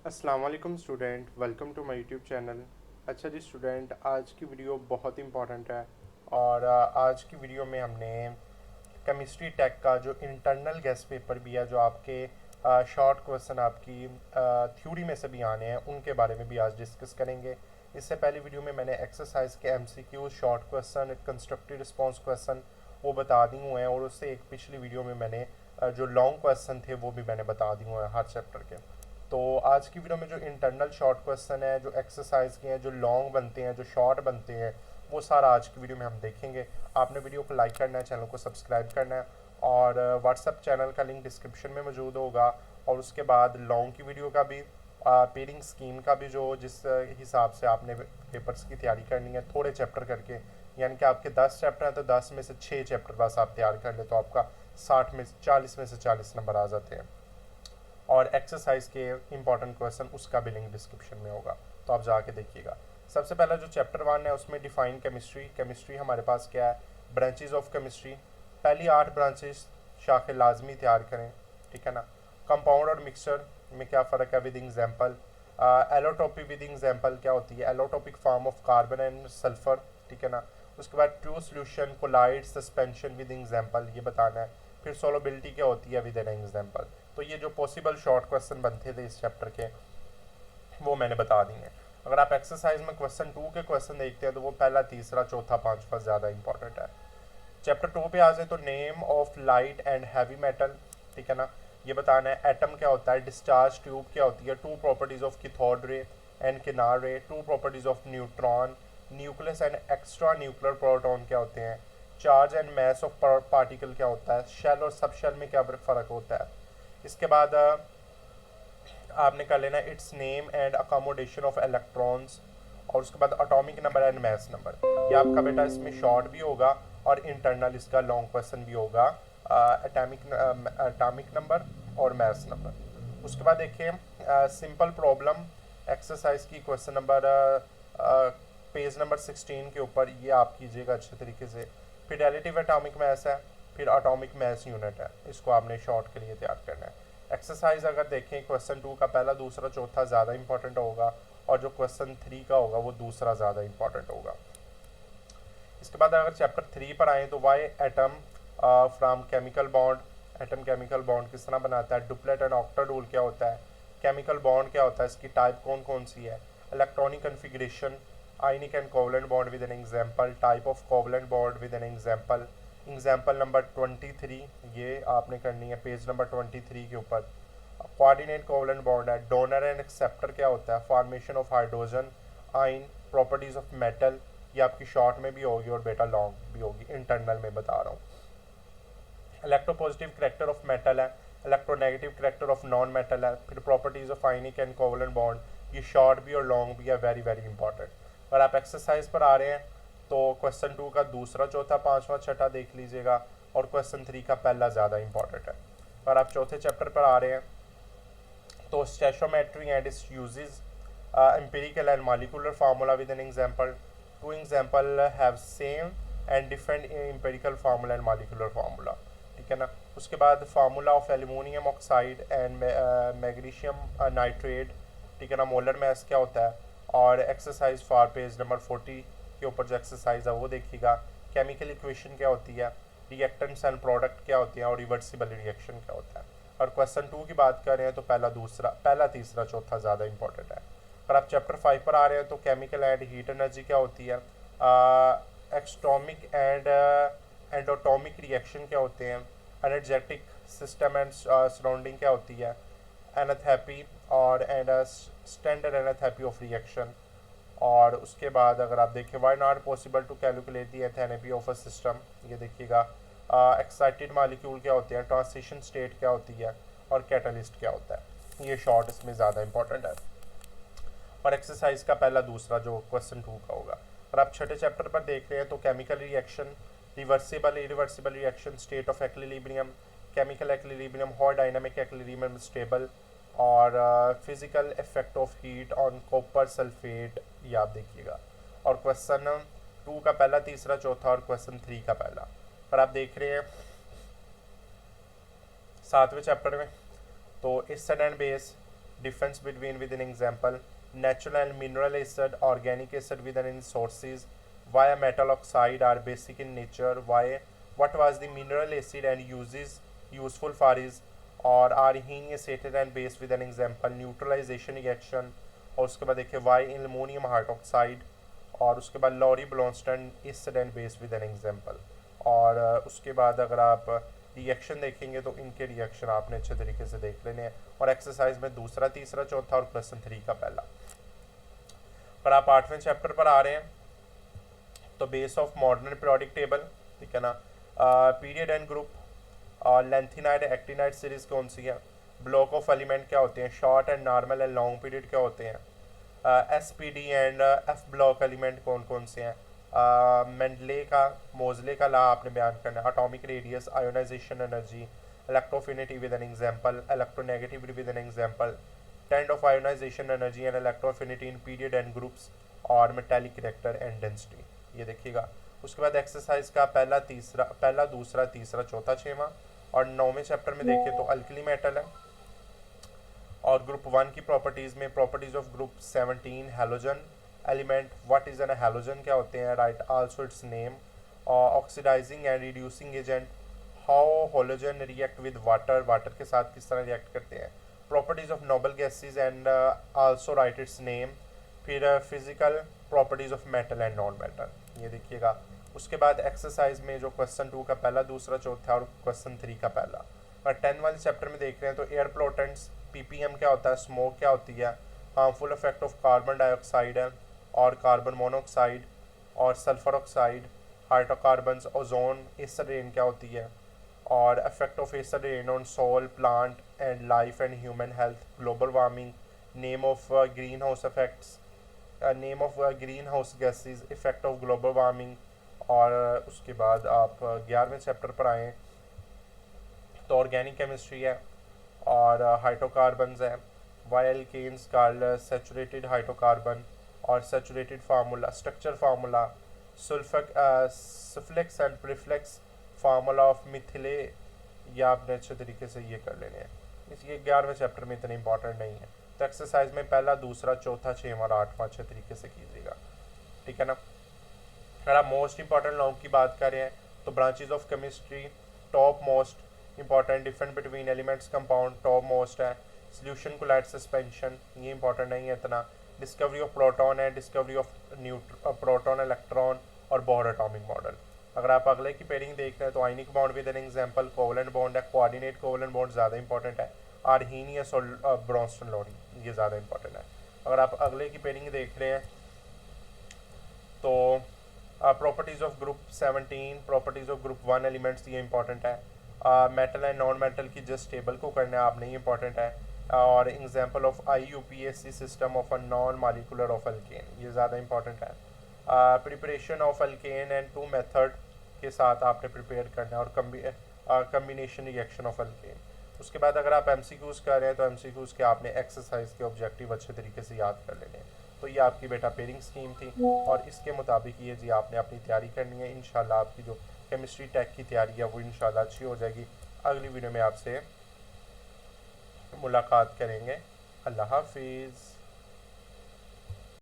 अस्सलाम वालेकुम student, welcome to my YouTube channel. अच्छा जी स्टूडेंट, आज की वीडियो बहुत इंपॉर्टेंट है और आज की वीडियो में हमने केमिस्ट्री टेक का जो इंटरनल गेस्ट पेपर भी है, जो आपके शॉर्ट क्वेश्चन आपकी थ्योरी में से भी आने हैं, उनके बारे में भी आज डिस्कस करेंगे। इससे पहले वीडियो में मैंने एक्सरसाइज के MCQ, short question, constructive response question वो बता दी हुए हैं, और उससे एक पिछली वीडियो में मैंने जो लॉन्ग क्वेश्चन थे वो भी मैंने बता दिए हुए हैं हर चैप्टर के। तो आज की वीडियो में जो इंटरनल शॉर्ट क्वेश्चन है, जो एक्सरसाइज के हैं, जो लॉन्ग बनते हैं, जो शॉर्ट बनते हैं, वो सारा आज की वीडियो में हम देखेंगे। आपने वीडियो को लाइक करना है, चैनल को सब्सक्राइब करना है, और व्हाट्सएप चैनल का लिंक डिस्क्रिप्शन में मौजूद होगा। और उसके बाद लॉन्ग की वीडियो का भी, पेयरिंग स्कीम का भी, जो जिस हिसाब से आपने पेपर्स की तैयारी करनी है थोड़े चैप्टर करके, यानी कि आपके 10 चैप्टर हैं तो 10 में से 6 चैप्टर बस आप तैयार कर ले तो आपका 40 में से 40 नंबर आ जाते हैं। और एक्सरसाइज के इंपॉर्टेंट क्वेश्चन उसका भी लिंक डिस्क्रिप्शन में होगा, तो आप जाके देखिएगा। सबसे पहला जो चैप्टर 1 है उसमें डिफाइन केमिस्ट्री। केमिस्ट्री हमारे पास क्या है, ब्रांचेज ऑफ केमिस्ट्री। पहली 8 ब्रांचेस शाखे लाजमी तैयार करें, ठीक है ना। कंपाउंड और मिक्सचर में क्या फ़र्क है with example. Allotropy with example क्या होती है, allotropic form of carbon and sulphur, ठीक है ना। उसके बाद true solution, colloid, suspension with example, ये बताना है। फिर सोलोबिलिटी क्या होती है विद एन एग्जाम्पल। तो ये जो पॉसिबल शॉर्ट क्वेश्चन बनते थे इस चैप्टर के, वो मैंने बता दी हैं। अगर आप एक्सरसाइज में क्वेश्चन 2 के क्वेश्चन देखते हैं तो वो पहला, तीसरा, चौथा, पांचवा ज़्यादा इंपॉर्टेंट है। चैप्टर 2 पे आ जाए तो name of light and heavy metal, ठीक है ना। ये बताना है। एटम क्या होता है, डिस्चार्ज ट्यूब क्या होती है, two properties of cathode ray and canal ray, two properties of neutron, nucleus and extra nuclear proton क्या होते हैं, charge and mass of particle क्या होता है, शेल और सब शेल में क्या फ़र्क होता है। इसके बाद आपने कर लेना it's name and accommodation of electrons, और उसके बाद atomic number and mass number. ये आपका बेटा इसमें शॉर्ट भी होगा और इंटरनल इसका लॉन्ग क्वेश्चन भी होगा, एटॉमिक नंबर और मैस नंबर। उसके बाद देखिए सिंपल प्रॉब्लम एक्सरसाइज की, क्वेश्चन नंबर पेज नंबर 16 के ऊपर, ये आप कीजिएगा अच्छे तरीके से। फिर रिलेटिव एटॉमिक मैस है, फिर एटॉमिक मैस यूनिट है, इसको आपने शॉर्ट के लिए तैयार करना है। एक्सरसाइज अगर देखें, क्वेश्चन 2 का पहला, दूसरा, चौथा ज़्यादा इंपॉर्टेंट होगा, और जो क्वेश्चन 3 का होगा वो दूसरा ज़्यादा इंपॉर्टेंट होगा। इसके बाद अगर चैप्टर 3 पर आए तो Y atom from chemical bond. Atom chemical bond किस तरह बनाता है, डुप्लेट एंड ऑक्टेट रूल क्या होता है, केमिकल बॉन्ड क्या होता है, इसकी टाइप कौन कौन सी है, electronic configuration, ionic and covalent bond with an example, type of covalent bond with an example. Example number 23 ये आपने करनी है पेज नंबर 23 के ऊपर। कोऑर्डिनेट कोवलेंट बॉन्ड है, डोनर एंड एक्सेप्टर क्या होता है, फॉर्मेशन ऑफ हाइड्रोजन आइन, प्रॉपर्टीज ऑफ मेटल, ये आपकी शॉर्ट में भी होगी और बेटा लॉन्ग भी होगी, इंटरनल में बता रहा हूँ। इलेक्ट्रोपॉजिटिव करेक्टर ऑफ मेटल है, electronegative character of non metal है, फिर properties of ionic and covalent bond, ये शॉर्ट भी और लॉन्ग भी है, वेरी वेरी इंपॉर्टेंट। अगर आप एक्सरसाइज पर आ रहे हैं तो क्वेश्चन 2 का दूसरा, चौथा, पांचवा, छठा देख लीजिएगा, और क्वेश्चन 3 का पहला ज़्यादा इंपॉर्टेंट है। अगर आप चौथे चैप्टर पर आ रहे हैं तो stoichiometry and its uses, empirical and molecular formula with an example. Two example have same and different empirical formula and molecular formula, ठीक है ना। उसके बाद formula of aluminium oxide and magnesium nitrate, ठीक है ना, मोलर मैस क्या होता है। और एक्सरसाइज फॉर पेज नंबर 40 के ऊपर जो एक्सरसाइज है वो देखिएगा। केमिकल इक्वेशन क्या होती है, रिएक्टेंट्स एंड प्रोडक्ट क्या होती है, और रिवर्सिबल रिएक्शन क्या होता है। और क्वेश्चन 2 की बात कर रहे हैं तो पहला, दूसरा, पहला, तीसरा, चौथा ज़्यादा इंपॉर्टेंट है। अगर आप चैप्टर 5 पर आ रहे हैं तो केमिकल एंड हीट एनर्जी क्या होती है, एक्सटॉमिक एंड एंडोटॉमिक रिएक्शन क्या होते हैं, एनर्जेटिक सिस्टम एंड सराउंडिंग क्या होती है, एनाथेपी और and standard enthalpy of reaction. और उसके बाद अगर आप देखें why not possible to calculate the enthalpy of a system, ये देखिएगा। एक्साइटेड मालिक्यूल क्या होते हैं, ट्रांसिशन स्टेट क्या होती है, और कैटलिस्ट क्या होता है। ये शॉर्ट इसमें ज़्यादा इंपॉर्टेंट है। और एक्सरसाइज का पहला, दूसरा जो क्वेश्चन 2 का होगा। और आप छठे चैप्टर पर देख रहे हैं तो chemical reaction, reversible irreversible reaction, state of equilibrium, chemical equilibrium, how dynamic equilibrium stable, और physical effect of heat on copper sulphate, ये आप देखिएगा। और क्वेश्चन 2 का पहला, तीसरा, चौथा, और क्वेश्चन 3 का पहला। और आप देख रहे हैं 7वें चैप्टर में तो acid and base, difference between with an example natural and mineral acid, organic acid with an sources, why a metal oxide are basic in nature, why what was the mineral acid and uses useful for is, और arhene acetate and base with an example neutralization reaction, और उसके बाद देखिए why in ammonium hydroxide, और उसके बाद lorry ब्लॉन्स्टन acid and base with an example, और उसके बाद अगर आप रिएक्शन देखेंगे तो इनके रिएक्शन आपने अच्छे तरीके से देख लेने हैं, और एक्सरसाइज में दूसरा तीसरा चौथा और क्वेश्चन 3 का पहला। पर आप 8वें चैप्टर पर आ रहे हैं तो base of modern periodic table, ठीक है ना, period and group, lanthanide actinide series कौन सी है, ब्लॉक ऑफ एलिमेंट क्या होते हैं, short and normal and long period क्या होते हैं, s p d and f block element कौन कौन से हैं, मेंडले का मोजले का ला आपने बयान करना है, atomic radius, ionisation energy, electroaffinity with an example, electronegativity with an example, trend of ionisation energy and electroaffinity in period and groups, और मेटालिक कैरेक्टर एंड डेंसिटी, ये देखिएगा। उसके बाद एक्सरसाइज का पहला दूसरा तीसरा चौथा छठवां, और 9वें चैप्टर में देखें तो अल्कली मेटल है, और ग्रुप 1 की प्रॉपर्टीज़ में properties of group 17 halogen element, what is an halogen क्या होते हैं, write also its name, oxidising and reducing agent, how halogen react with water, water के साथ किस तरह रिएक्ट करते हैं, properties of noble gases and also write its name, फिर physical properties of metal and non metal, ये देखिएगा। उसके बाद एक्सरसाइज में जो क्वेश्चन 2 का पहला दूसरा चौथा और क्वेश्चन 3 का पहला, और 10 वाले चैप्टर में देख रहे हैं तो एयर पोल्यूटेंट्स, पीपीएम क्या होता है, स्मोक क्या होती है, harmful effect of carbon dioxide है और कार्बन मोनोऑक्साइड और sulphur oxide, hydrocarbons, ozone, acid rain क्या होती है, और effect of acid rain on soil, plant and life and human health, global warming, name of green house effects, name of green house gases, effect of global warming, और उसके बाद आप 11वें chapter पर आएँ तो ऑर्गेनिक केमिस्ट्री है और hydrocarbons है, why alkanes called saturated hydrocarbon, और saturated formula, structure formula, suffix and prefix, formula of methyl, या आपने अच्छे तरीके से ये कर लेने हैं, इसलिए 11वें चैप्टर में इतने इंपॉर्टेंट नहीं है। तो एक्सरसाइज में पहला दूसरा चौथा छठवां और 8वां अच्छे तरीके से कीजिएगा, ठीक है ना। अगर आप मोस्ट इंपॉर्टेंट लॉन्ग की बात करें तो branches of chemistry, top most important, different between elements compound top most है, सोल्यूशन कोलाइड सस्पेंशन ये इंपॉर्टेंट नहीं है इतना, डिस्कवरी ऑफ प्रोटॉन है, डिस्कवरी ऑफ प्रोटॉन इलेक्ट्रॉन और बोहर एटॉमिक मॉडल। अगर आप अगले की पेयरिंग देख रहे हैं तो ionic bond with an example covalent bond है, कोऑर्डिनेट कोवलेंट बॉन्ड ज़्यादा इंपॉर्टेंट है, आर्हीनियस और ब्रोंस्टन लॉरी ये ज़्यादा इंपॉर्टेंट है। अगर आप अगले की पेयरिंग देख रहे हैं तो properties of group 17, properties of group 1 elements ये इंपॉर्टेंट है, मेटल एंड नॉन मेटल की जस्ट टेबल को करना है आपने ये इंपॉर्टेंट है, और example of IUPAC system of a non molecular of alkane ये ज़्यादा इंपॉर्टेंट है, preparation of alkane and 2 method के साथ आपने प्रिपेयर करना है, और कम्बिनेशन रिएक्शन ऑफ अल्केन। उसके बाद अगर आप MCQs कर रहे हैं तो MCQs के आपने एक्सरसाइज के ऑब्जेक्टिव अच्छे तरीके से याद कर लेने हैं। तो ये आपकी बेटा पेयरिंग स्कीम थी और इसके मुताबिक ये जी आपने अपनी तैयारी करनी है। इंशाल्लाह आपकी जो केमिस्ट्री टेक की तैयारी है वो इंशाल्लाह अच्छी हो जाएगी। अगली वीडियो में आपसे मुलाकात करेंगे। अल्लाह हाफिज़।